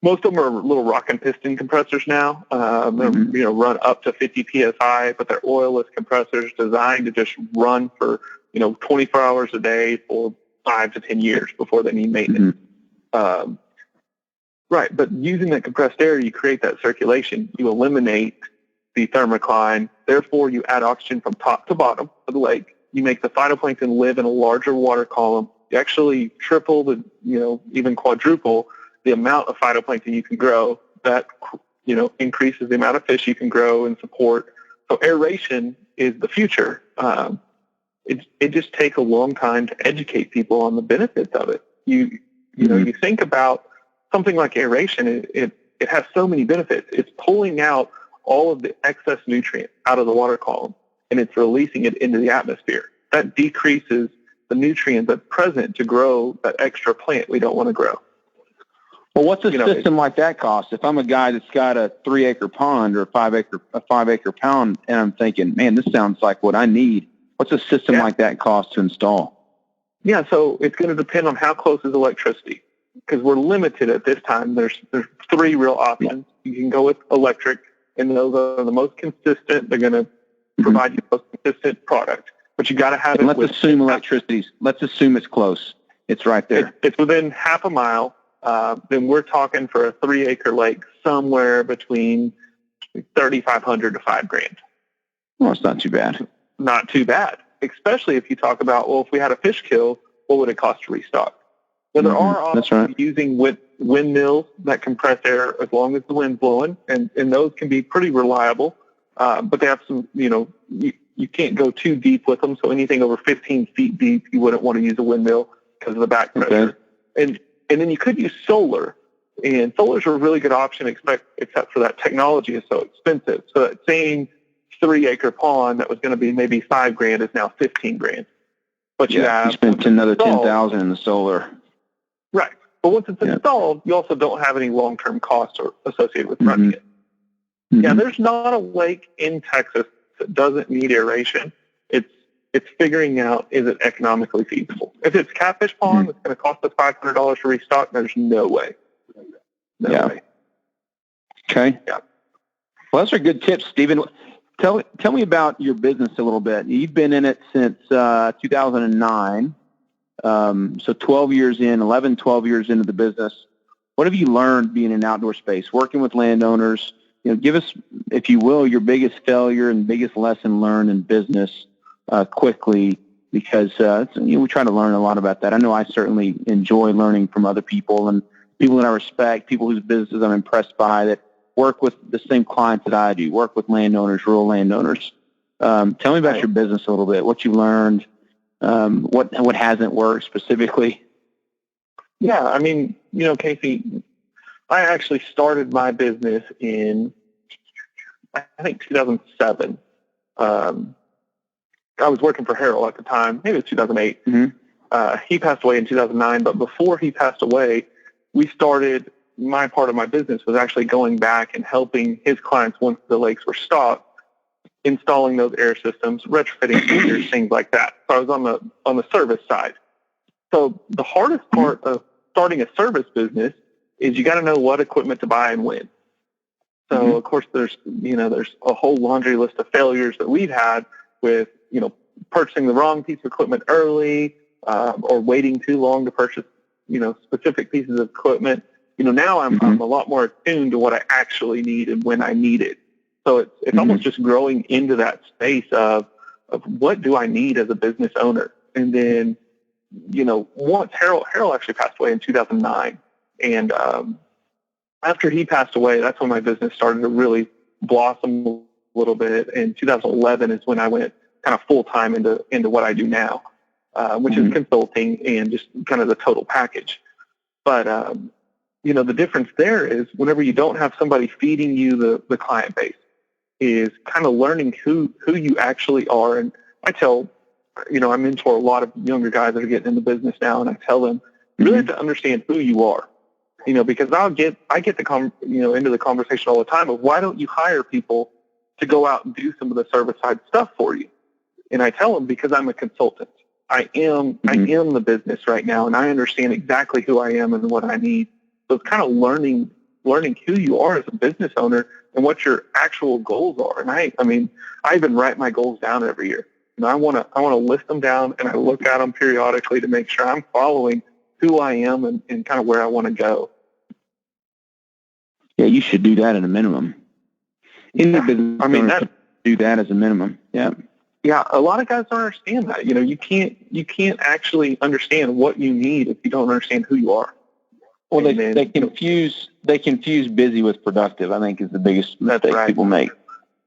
most of them are little rock and piston compressors now. They run up to 50 psi, but they're oilless compressors designed to just run for 24 hours a day for 5 to 10 years before they need maintenance. Right, but using that compressed air, you create that circulation. You eliminate the thermocline. Therefore, you add oxygen from top to bottom of the lake. You make the phytoplankton live in a larger water column. You actually triple even quadruple the amount of phytoplankton you can grow. That, increases the amount of fish you can grow and support. So aeration is the future. It just takes a long time to educate people on the benefits of it. You think about something like aeration. It has so many benefits. It's pulling out all of the excess nutrient out of the water column, and it's releasing it into the atmosphere. That decreases the nutrient that's present to grow that extra plant we don't want to grow. Well, what's a system like that cost? If I'm a guy that's got a 3-acre pond or a 5-acre pound, and I'm thinking, man, this sounds like what I need. What's a system like that cost to install? Yeah, so it's going to depend on how close is electricity, because we're limited at this time. There's 3 real options. You can go with electric, and those are the most consistent. They're going to provide you the most consistent product, but you got to have it. Let's assume electricity's. Let's assume it's close. It's right there. It's within half a mile. Then we're talking for a 3-acre lake somewhere between $3,500 to $5,000. Well, it's not too bad. Not too bad, especially if you talk about, well, if we had a fish kill, what would it cost to restock? Well, there are options using windmills that compress air as long as the wind's blowing, and those can be pretty reliable. But they have some, you can't go too deep with them. So anything over 15 feet deep, you wouldn't want to use a windmill because of the back pressure. Okay. And then you could use solar, and solar is a really good option, except for that technology is so expensive. So that same 3-acre pond that was going to be maybe $5,000 is now $15,000. But you spent another $10,000 in the solar. Right. But once it's installed, you also don't have any long-term costs associated with running it. Yeah, there's not a lake in Texas that doesn't need aeration. It's figuring out, is it economically feasible? If it's catfish pond, it's going to cost us $500 to restock. There's no way. No way. Okay. Yeah. Well, those are good tips, Stephen. Tell me about your business a little bit. You've been in it since 2009. So 12 years in, 12 years into the business, what have you learned being in an outdoor space, working with landowners? Give us, if you will, your biggest failure and biggest lesson learned in business quickly, because we try to learn a lot about that. I know I certainly enjoy learning from other people and people that I respect, people whose businesses I'm impressed by that work with the same clients that I do, work with landowners, rural landowners. Tell me about your business a little bit, what you learned, what hasn't worked specifically. Yeah, I mean, Kasey, I actually started my business in, I think, 2007. I was working for Harold at the time. Maybe it was 2008. Mm-hmm. He passed away in 2009, but before he passed away, we started, my part of my business was actually going back and helping his clients once the lakes were stocked, installing those air systems, retrofitting features, things like that. So I was on the service side. So the hardest part of starting a service business is you got to know what equipment to buy and when. So of course there's a whole laundry list of failures that we've had with, purchasing the wrong piece of equipment early, or waiting too long to purchase, specific pieces of equipment. Now I'm a lot more attuned to what I actually need and when I need it. So it's almost just growing into that space of what do I need as a business owner. And then, once Harold actually passed away in 2009. And after he passed away, that's when my business started to really blossom a little bit. And 2011 is when I went kind of full-time into what I do now, which is consulting and just kind of the total package. But, the difference there is whenever you don't have somebody feeding you the client base, is kind of learning who you actually are. And I tell, I mentor a lot of younger guys that are getting into business now, and I tell them, you really have to understand who you are, because I get into the conversation all the time of why don't you hire people to go out and do some of the service side stuff for you? And I tell them, because I'm a consultant. I am the business right now, and I understand exactly who I am and what I need. So it's kind of learning who you are as a business owner and what your actual goals are. And I even write my goals down every year. I want to list them down, and I look at them periodically to make sure I'm following who I am and kind of where I want to go. Yeah, you should do that at a minimum. In the business, do that as a minimum. Yeah. Yeah, a lot of guys don't understand that. You can't actually understand what you need if you don't understand who you are. Well, they confuse busy with productive, I think, is the biggest mistake people make.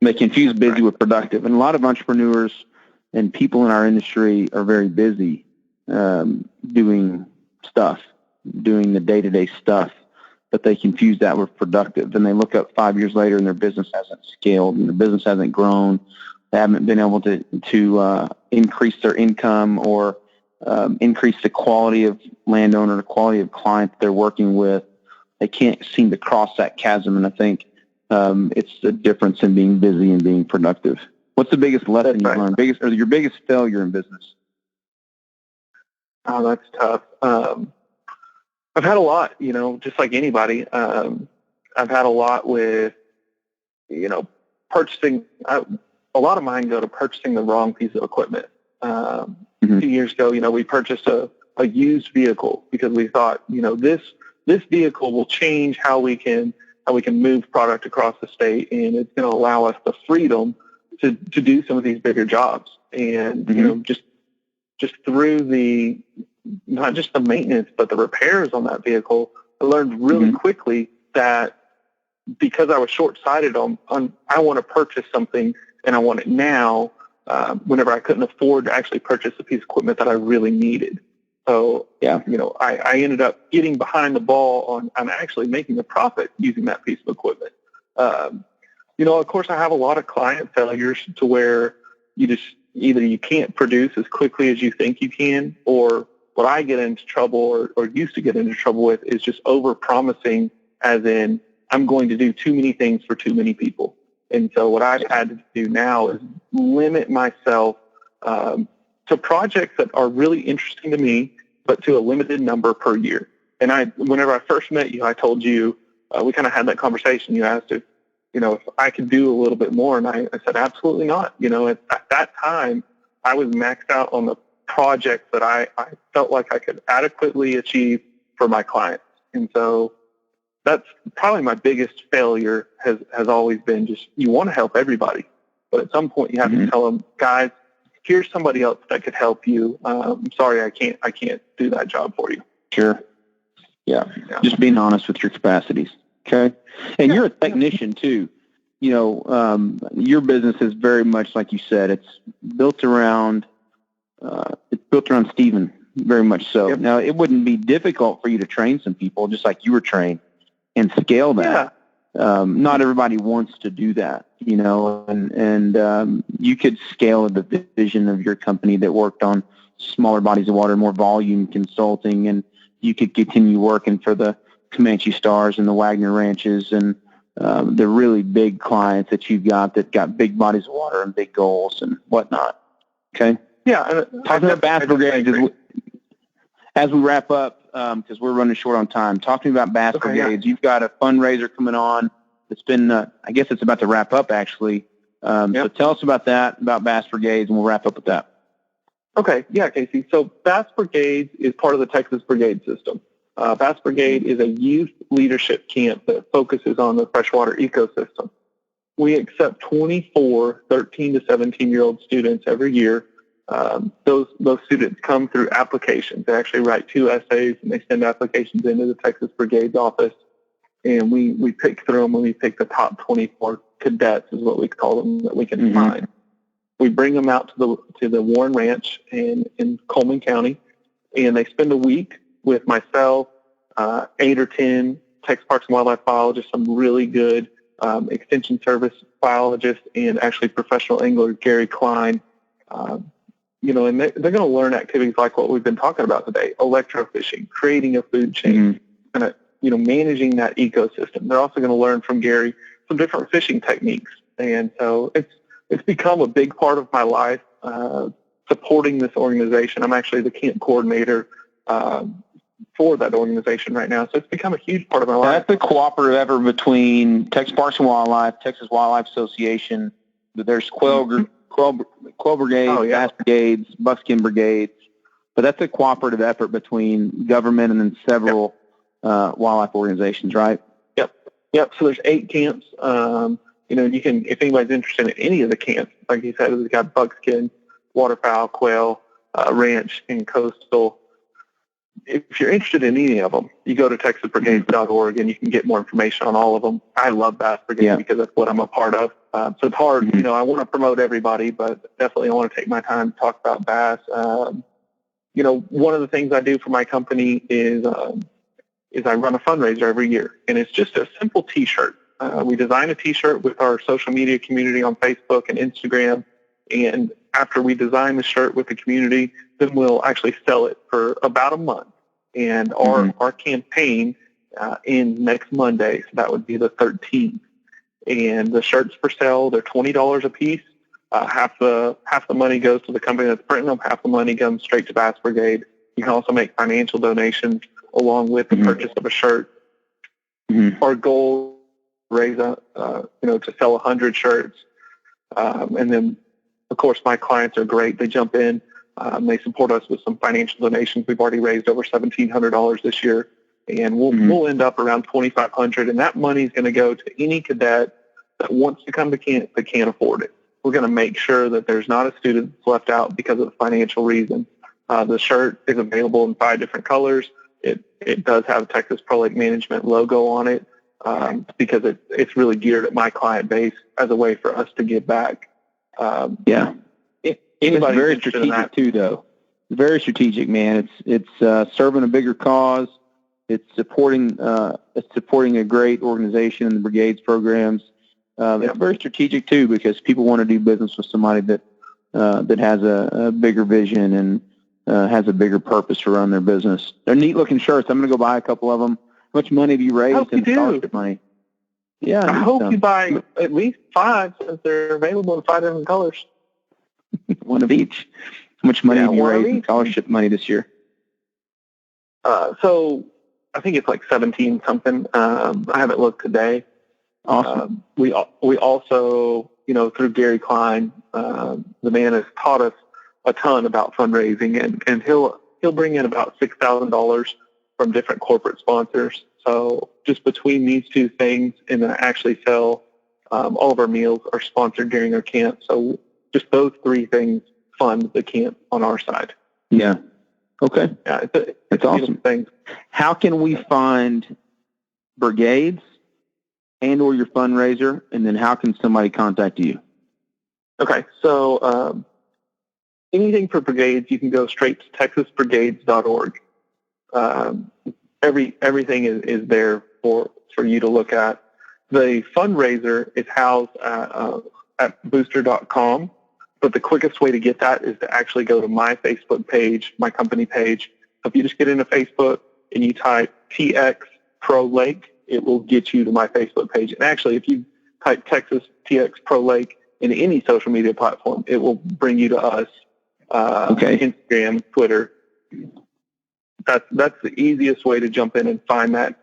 They confuse busy with productive. And a lot of entrepreneurs and people in our industry are very busy doing the day-to-day stuff, but they confuse that with productive. Then they look up 5 years later and their business hasn't scaled and their business hasn't grown. They haven't been able to increase their income or increase the quality of landowner, the quality of client they're working with. They can't seem to cross that chasm, and I think it's the difference in being busy and being productive. What's the biggest lesson you've learned? Your biggest failure in business? Oh, that's tough. I've had a lot, just like anybody. I've had a lot with, purchasing. A lot of mine go to purchasing the wrong piece of equipment. 2 years ago, we purchased a used vehicle because we thought, this vehicle will change how we can move product across the state, and it's going to allow us the freedom to do some of these bigger jobs. And just through not just the maintenance but the repairs on that vehicle, I learned really quickly that because I was short-sighted on I want to purchase something and I want it now, whenever I couldn't afford to actually purchase a piece of equipment that I really needed. So, I ended up getting behind the ball on actually making a profit using that piece of equipment. Of course, I have a lot of client failures to where either you can't produce as quickly as you think you can, or what I get into trouble or used to get into trouble with is just over-promising, as in I'm going to do too many things for too many people. And so what I've had to do now is limit myself to projects that are really interesting to me, but to a limited number per year. And whenever I first met you, I told you, we kind of had that conversation. You asked if I could do a little bit more, and I said, absolutely not. At that time, I was maxed out on the projects that I felt like I could adequately achieve for my clients. And so that's probably my biggest failure has always been just, you want to help everybody, but at some point you have to tell them, guys, here's somebody else that could help you. I'm sorry, I can't do that job for you. Sure. Yeah. Just being honest with your capacities. Okay. And you're a technician too. You know, your business is very much like you said. It's built around Stephen, very much so. Yep. Now, it wouldn't be difficult for you to train some people, just like you were trained, and scale that. Yeah. Not everybody wants to do that, you know, and you could scale the division of your company that worked on smaller bodies of water, more volume consulting, and you could continue working for the Comanche Stars and the Wagner Ranches and the really big clients that you've got that got big bodies of water and big goals and whatnot. Okay? Yeah. Talking about Bass Brigades, as we wrap up, because we're running short on time, talk to me about Bass Brigades. Yeah. You've got a fundraiser coming on. It's been, I guess it's about to wrap up, actually. So tell us about that, about Bass Brigades, and we'll wrap up with that. Okay. Yeah, Kasey. So Bass Brigades is part of the Texas Brigade system. Bass Brigade is a youth leadership camp that focuses on the freshwater ecosystem. We accept 24 13 to 17-year-old students every year. Those students come through applications. They actually write 2 essays, and they send applications into the Texas Brigade's office. And we pick through them, and we pick the top 24 cadets, is what we call them, that we can find. We bring them out to the Warren Ranch in Coleman County, and they spend a week with myself, 8 or 10 Texas Parks and Wildlife biologists, some really good extension service biologists, and actually professional angler Gary Klein. You know, and they're going to learn activities like what we've been talking about today: electrofishing, creating a food chain, kind of, you know, managing that ecosystem. They're also going to learn from Gary some different fishing techniques, and so it's become a big part of my life, supporting this organization. I'm actually the camp coordinator for that organization right now, so it's become a huge part of my life. That's a cooperative effort between Texas Parks and Wildlife, Texas Wildlife Association. There's Quail Brigades, Bass Brigades, Buckskin Brigades, but that's a cooperative effort between government and then several wildlife organizations, right? Yep. So there's 8 camps. You know, you can, if anybody's interested in any of the camps, like you said, we've got buckskin, waterfowl, quail, ranch, and coastal. If you're interested in any of them, you go to texasbrigades.org and you can get more information on all of them. I love Bass Brigade because that's what I'm a part of. So it's hard, you know, I want to promote everybody, but definitely I want to take my time to talk about bass. You know, one of the things I do for my company is I run a fundraiser every year, and it's just a simple T-shirt. We design a T-shirt with our social media community on Facebook and Instagram, and after we design the shirt with the community, then we'll actually sell it for about a month. And our campaign ends next Monday, so that would be the 13th. And the shirts for sale, they're $20 a piece. Half the money goes to the company that's printing them. Half the money comes straight to Bass Brigade. You can also make financial donations along with the purchase of a shirt. Our goal is to raise to sell 100 shirts. And then, of course, my clients are great. They jump in. They support us with some financial donations. We've already raised over $1,700 this year, and we'll end up around $2,500. And that money is going to go to any cadet that wants to come to camp but can't afford it. We're going to make sure that there's not a student that's left out because of a financial reason. The shirt is available in 5 different colors. It does have a Texas Pro Lake Management logo on it because it's really geared at my client base as a way for us to give back. It's very strategic too, though. Very strategic, man. It's serving a bigger cause. It's supporting a great organization in the brigades programs. It's very strategic too because people want to do business with somebody that has a bigger vision and has a bigger purpose to run their business. They're neat looking shirts. I'm going to go buy a couple of them. How much money have you raised in scholarship money? Yeah, I hope you buy at least 5 since they're available in 5 different colors. One of each. How much money have you raised in scholarship money this year? So I think it's like 17 something. I haven't looked today. Awesome. We also, through Gary Klein, the man has taught us a ton about fundraising, and he'll bring in about $6,000 from different corporate sponsors. So just between these two things, and then actually sell, all of our meals are sponsored during our camp. So just those three things fund the camp on our side. Yeah. Okay. Yeah, That's awesome. Thing. How can we find brigades and or your fundraiser, and then how can somebody contact you? Okay, so anything for brigades, you can go straight to texasbrigades.org. Everything is there for you to look at. The fundraiser is housed at booster.com, but the quickest way to get that is to actually go to my Facebook page, my company page. So if you just get into Facebook and you type TX Pro Lake, it will get you to my Facebook page. And actually, if you type Texas TX Pro Lake in any social media platform, it will bring you to us. Okay. Instagram, Twitter. That's the easiest way to jump in and find that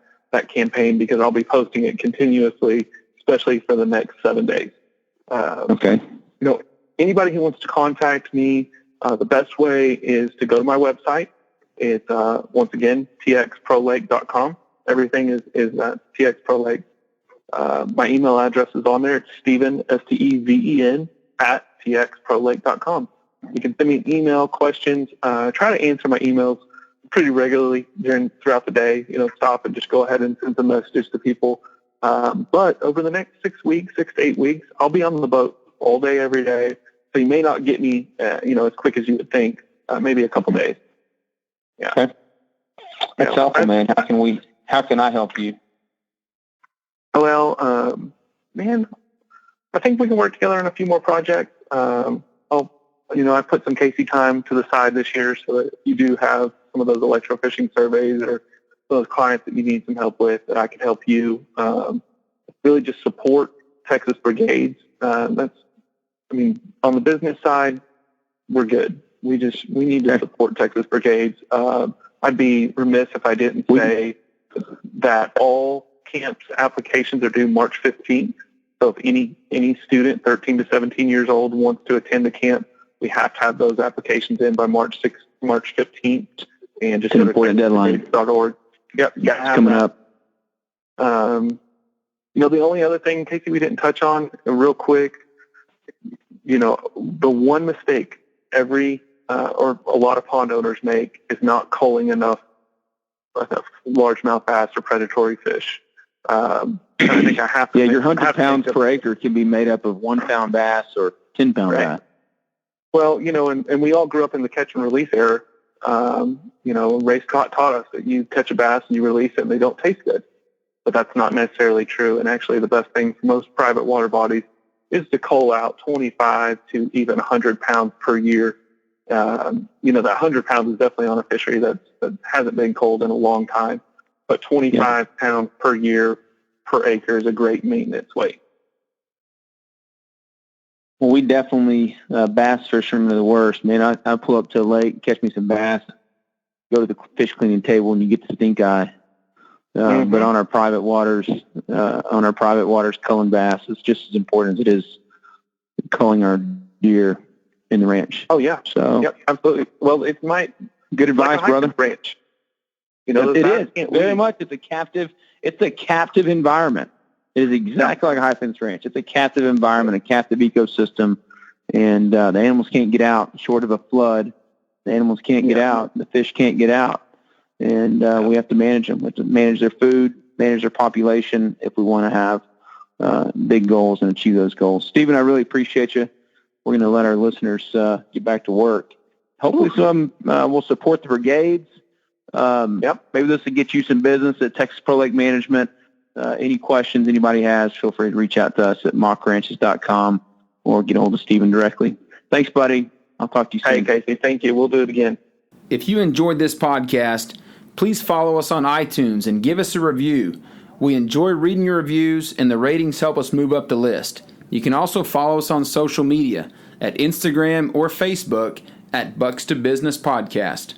campaign, because I'll be posting it continuously, especially for the next 7 days. Okay. Anybody who wants to contact me, the best way is to go to my website. It's, once again, txprolake.com. Everything is at txprolake. My email address is on there. It's Steven, Steven, at txprolake.com. You can send me an email, questions. Try to answer my emails pretty regularly throughout the day. Stop and just go ahead and send some messages to people. But over the next 6 to 8 weeks, I'll be on the boat all day, every day. So you may not get me, as quick as you would think. Maybe a couple days. Yeah. Okay. That's helpful, man. How can I help you? Well, man, I think we can work together on a few more projects. I put some Kasey time to the side this year, so that if you do have some of those electrofishing surveys or those clients that you need some help with, that I can help you. Really just support Texas Brigades. On the business side, we're good. We need to support Texas Brigades. I'd be remiss if I didn't say that all camps applications are due March 15th. So if any student 13 to 17 years old wants to attend the camp, we have to have those applications in by March 15th. And just an important deadline. .org. Yep, it's coming up. The only other thing, Kasey, we didn't touch on real quick, the one mistake every or a lot of pond owners make is not culling enough largemouth bass or predatory fish. I think I have to. Yeah, your 100 pounds per acre can be made up of 1 pound bass or 10 pound bass. Well, and we all grew up in the catch and release era. Ray Scott taught us that you catch a bass and you release it and they don't taste good. But that's not necessarily true. And actually the best thing for most private water bodies is to cull out 25 to even 100 pounds per year. That 100 pounds is definitely on a fishery that hasn't been culled in a long time. But 25 pounds per year per acre is a great maintenance weight. Well, we definitely, bass fishermen are the worst. Man, I pull up to a lake, catch me some bass, go to the fish cleaning table, and you get the stink eye. But on our private waters, culling bass is just as important as it is culling our deer in the ranch. Oh, yeah. So, yep, absolutely. Well, it's good advice, brother. Ranch. It is very much. It's a captive environment. It is exactly like a high-fence ranch. It's a captive environment, a captive ecosystem, and the animals can't get out. Short of a flood, the animals can't get out. The fish can't get out, and we have to manage them. We have to manage their food, manage their population if we want to have big goals and achieve those goals. Stephen, I really appreciate you. We're going to let our listeners get back to work. Hopefully some will support the brigades. Maybe this will get you some business at Texas Pro Lake Management. Any questions anybody has, feel free to reach out to us at mockranches.com or get hold of Stephen directly. Thanks, buddy. I'll talk to you soon. Hey, Kasey. Thank you. We'll do it again. If you enjoyed this podcast, please follow us on iTunes and give us a review. We enjoy reading your reviews, and the ratings help us move up the list. You can also follow us on social media at Instagram or Facebook at Bucks to Business Podcast.